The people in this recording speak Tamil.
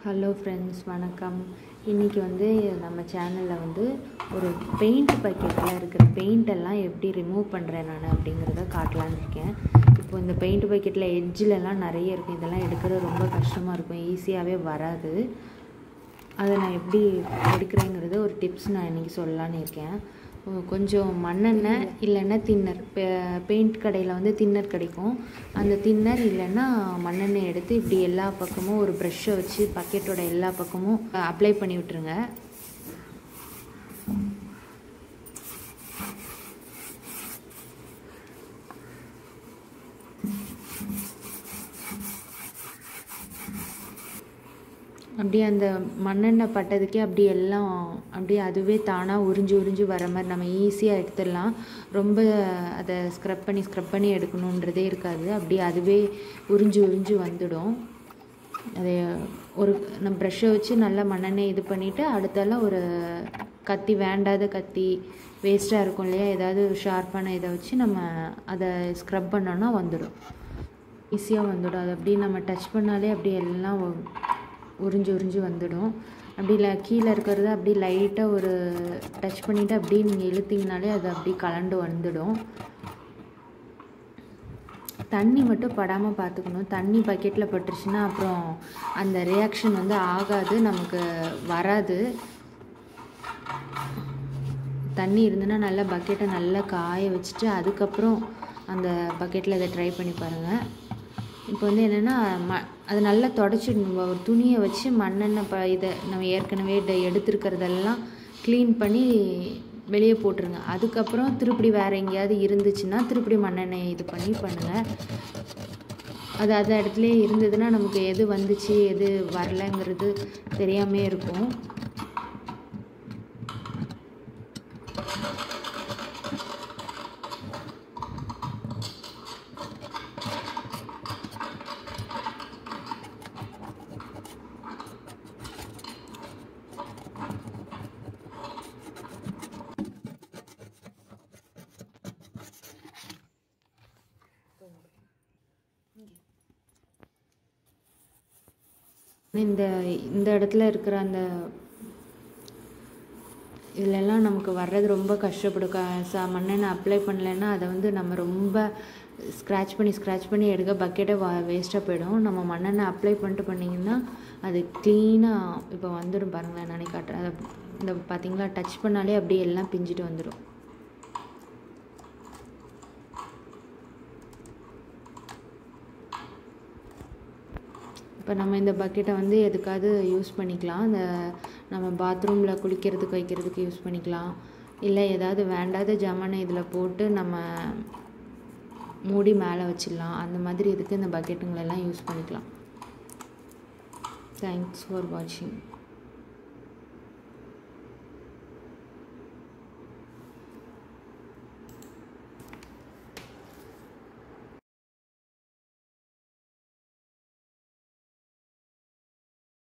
ஹலோ ஃப்ரெண்ட்ஸ், வணக்கம். இன்றைக்கி வந்து நம்ம சேனலில் வந்து ஒரு பெயிண்ட் பக்கெட்டில் இருக்கிற பெயிண்டெல்லாம் எப்படி ரிமூவ் பண்ணுறேன் நான் அப்படிங்கிறத காட்டலான்னு இருக்கேன். இப்போ இந்த பெயிண்ட் பக்கெட்டில் எட்ஜிலெலாம் நிறைய இருக்கும். இதெல்லாம் எடுக்கிறது ரொம்ப கஷ்டமாக இருக்கும், ஈஸியாகவே வராது. அதை நான் எப்படி எடுக்கிறேங்கிறது ஒரு டிப்ஸ் நான் இன்றைக்கி சொல்லலான்னு இருக்கேன். கொஞ்சம் மண்ணெண்ணெய் இல்லைன்னா தின்னர், பெயிண்ட் கடையில் வந்து தின்னர் கிடைக்கும். அந்த தின்னர் இல்லைன்னா மண்ணெண்ணெய் எடுத்து இப்படி எல்லா பக்கமும் ஒரு ப்ரெஷ்ஷை வச்சு பக்கெட்டோட எல்லா பக்கமும் அப்ளை பண்ணி விட்டுருங்க. அப்படியே அந்த மண்ணெண்ணெய் பட்டதுக்கே அப்படியே எல்லாம் அப்படியே அதுவே தானாக உறிஞ்சி வர மாதிரி நம்ம ஈஸியாக எடுத்துடலாம். ரொம்ப அதை ஸ்க்ரப் பண்ணி எடுக்கணுன்றதே இருக்காது. அப்படியே அதுவே உறிஞ்சி வந்துடும். அதை ஒரு நம்ம ப்ரெஷ்ஷை வச்சு நல்லா மண்ணெண்ணெய் இது பண்ணிவிட்டு அடுத்தெல்லாம் ஒரு கத்தி, வேண்டாத கத்தி, வேஸ்ட்டாக இருக்கும் இல்லையா, ஏதாவது ஷார்ப்பான இதை வச்சு நம்ம அதை ஸ்க்ரப் பண்ணோன்னா வந்துடும், ஈஸியாக வந்துடும். அது அப்படியே நம்ம டச் பண்ணாலே அப்படியே எல்லாம் உறிஞ்சி வந்துடும். அப்படி இல்லை கீழே இருக்கிறத அப்படி லைட்டாக ஒரு டச் பண்ணிவிட்டு அப்படியே நீங்கள் இழுத்திங்கனாலே அது அப்படி கலண்டு வந்துடும். தண்ணி மட்டும் படாமல் பார்த்துக்கணும். தண்ணி பக்கெட்டில் பட்டுருச்சுன்னா அப்புறம் அந்த ரியாக்ஷன் வந்து ஆகாது, நமக்கு வராது. தண்ணி இருந்துன்னா நல்லா பக்கெட்டை நல்லா காய வச்சுட்டு அதுக்கப்புறம் அந்த பக்கெட்டில் இதை ட்ரை பண்ணி பாருங்கள். இப்போ வந்து என்னென்னா அதை நல்லா தொடச்சிடணும். ஒரு துணியை வச்சு மண்ணெண்ணெய் இதை நம்ம ஏற்கனவே எடுத்துருக்கிறதெல்லாம் க்ளீன் பண்ணி வெளியே போட்டுருங்க. அதுக்கப்புறம் திருப்பி வேறு எங்கேயாவது இருந்துச்சுன்னா திருப்பி மண்ணெண்ணெய் இது பண்ணி பண்ணுங்கள். அது அந்த இடத்துல இருந்ததுன்னா நமக்கு எது வந்துச்சு எது வரலைங்கிறது தெரியாமே இருக்கும். இந்த இடத்துல இருக்கிற அந்த இதிலெல்லாம் நமக்கு வர்றது ரொம்ப கஷ்டப்படும். மண்ணெண்ணெய் அப்ளை பண்ணலைன்னா அதை வந்து நம்ம ரொம்ப ஸ்க்ராட்ச் பண்ணி எடுக்க பக்கெட்டை வேஸ்ட்டாக போயிடும். நம்ம மண்ணெண்ணெய் அப்ளை பண்ணிங்கன்னா அது க்ளீனாக இப்போ வந்துடும். பாருங்களேன், நானே காட்டுறேன். அதை இந்த பார்த்திங்களா, டச் பண்ணாலே அப்படியே எல்லாம் பிஞ்சிட்டு வந்துடும். இப்போ நம்ம இந்த பக்கெட்டை வந்து எதுக்காவது யூஸ் பண்ணிக்கலாம். இந்த நம்ம பாத்ரூமில் குளிக்கிறதுக்கு வைக்கிறதுக்கு யூஸ் பண்ணிக்கலாம். இல்லை ஏதாவது வேண்டாத ஜாமானை இதில் போட்டு நம்ம மூடி மேலே வச்சிடலாம். அந்த மாதிரி இதுக்கு இந்த பக்கெட்டுங்களெல்லாம் யூஸ் பண்ணிக்கலாம். தேங்க்ஸ் ஃபார் வாட்சிங்.